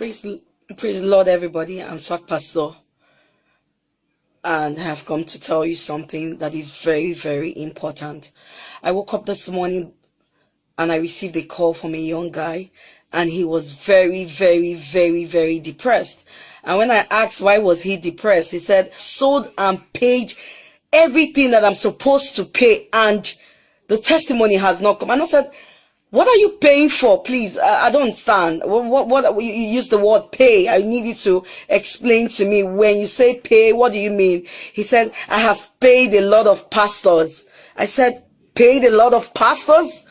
Praise, praise the Lord, everybody. I'm Swag Pastor, and I have come to tell you something that is very, very important. I woke up this morning and I received a call from a young guy, and he was very, very, very, very depressed. And when I asked why was he depressed, he said, sold and paid everything that I'm supposed to pay, and the testimony has not come. And I said, what are you paying for, please? I don't understand. What you use the word pay. I need you to explain to me. When you say pay, what do you mean? He said, I have paid a lot of pastors. I said, paid a lot of pastors?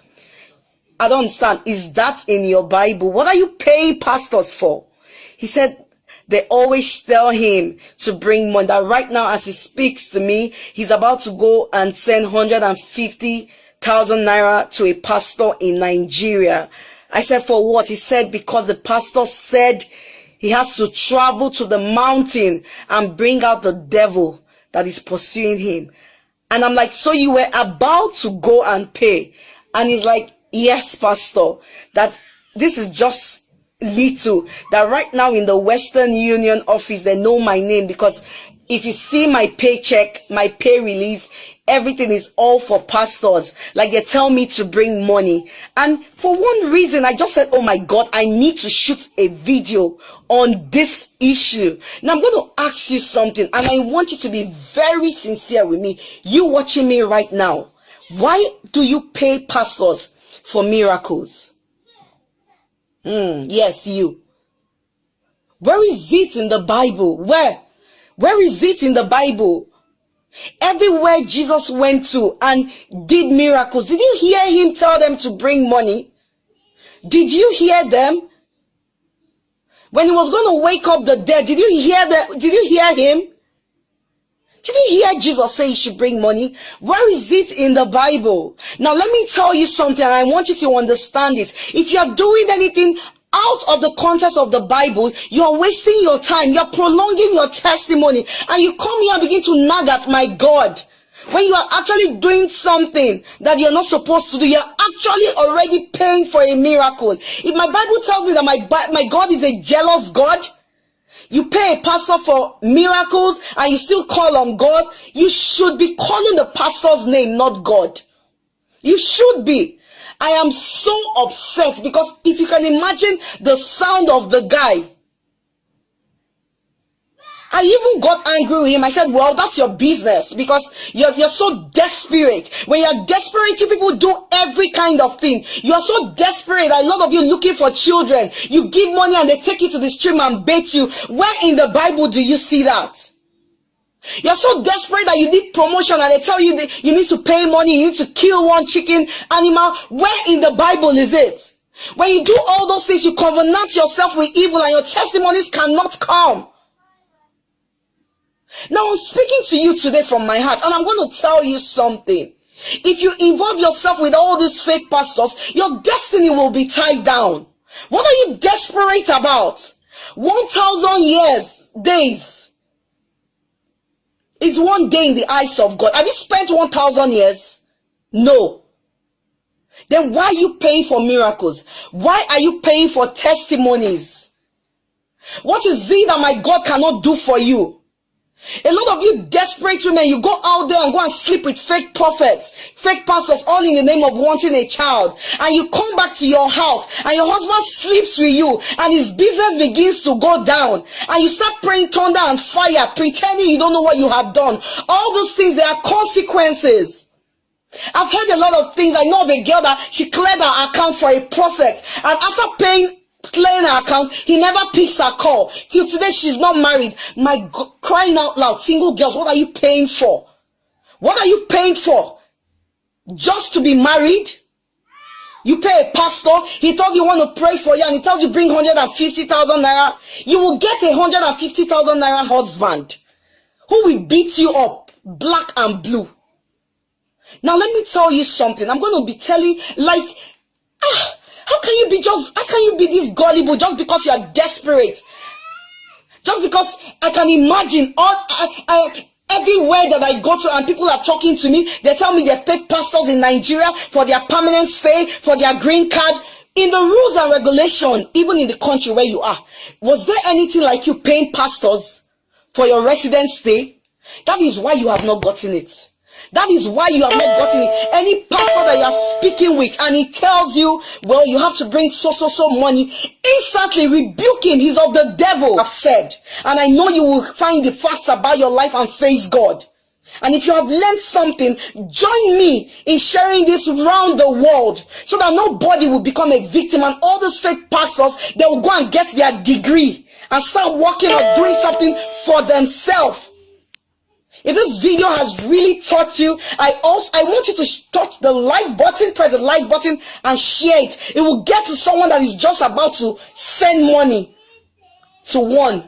I don't understand. Is that in your Bible? What are you paying pastors for? He said, they always tell him to bring money. That right now, as he speaks to me, he's about to go and send 150,000 naira to a pastor in Nigeria. I said, for what? He said, because the pastor said he has to travel to the mountain and bring out the devil that is pursuing him. And I'm like, so you were about to go and pay? And he's like, yes, pastor, that this is just little, that right now in the Western Union office, they know my name, because if you see my paycheck, my pay release, everything is all for pastors. Like, they tell me to bring money. And for one reason, I just said, oh my God, I need to shoot a video on this issue. Now I'm going to ask you something, and I want you to be very sincere with me. You watching me right now, why do you pay pastors for miracles? Yes, you. Where is it in the Bible? Where is it in the Bible? Everywhere Jesus went to and did miracles, did you hear him tell them to bring money? Did you hear them? When he was going to wake up the dead, did you hear him? Did you hear Jesus say you should bring money? Where is it in the Bible? Now let me tell you something, and I want you to understand it. If you are doing anything out of the context of the Bible, you are wasting your time, you are prolonging your testimony, and you come here and begin to nag at my God, when you are actually doing something that you're not supposed to do. You're actually already paying for a miracle. If my Bible tells me that my God is a jealous God, you pay a pastor for miracles and you still call on God, you should be calling the pastor's name, not God. You should be. I am so upset, because if you can imagine the sound of the guy, I even got angry with him. I said, well, that's your business, because you're so desperate. When you're desperate, you people do every kind of thing. You are so desperate. A lot of you looking for children. You give money and they take you to the stream and bait you. Where in the Bible do you see that? You're so desperate that you need promotion and they tell you that you need to pay money, you need to kill one chicken animal. Where in the Bible is it? When you do all those things, you covenant yourself with evil and your testimonies cannot come. Now I'm speaking to you today from my heart, and I'm going to tell you something. If you involve yourself with all these fake pastors, your destiny will be tied down. What are you desperate about? 1,000 days is one day in the eyes of God. Have you spent 1,000 years? No. Then why are you paying for miracles? Why are you paying for testimonies? What is it that my God cannot do for you? A lot of you desperate women, you go out there and go and sleep with fake prophets, fake pastors, all in the name of wanting a child. And you come back to your house and your husband sleeps with you and his business begins to go down. And you start praying thunder and fire, pretending you don't know what you have done. All those things, there are consequences. I've heard a lot of things. I know of a girl that she cleared her account for a prophet. And after clearing her account, he never picks her call. Till today, she's not married. My God, crying out loud, single girls, what are you paying for? What are you paying for? Just to be married? You pay a pastor, he tells you want to pray for you, and he tells you bring 150,000 naira. You will get a 150,000 naira husband who will beat you up, black and blue. Now let me tell you something. I'm going to be telling, like, how can you be this gullible just because you are desperate? Just because I can imagine everywhere that I go to and people are talking to me, they tell me they're fake pastors in Nigeria for their permanent stay, for their green card. In the rules and regulation, even in the country where you are, was there anything like you paying pastors for your residence stay? That is why you have not gotten it. That is why you have not gotten it. Any pastor that you are speaking with and he tells you, well, you have to bring so money, instantly rebuke him. He's of the devil, I've said. And I know you will find the facts about your life and face God. And if you have learned something, join me in sharing this around the world so that nobody will become a victim, and all those fake pastors, they will go and get their degree and start working or doing something for themselves. If this video has really taught you, I want you to touch the like button, press the like button and share it. It will get to someone that is just about to send money to one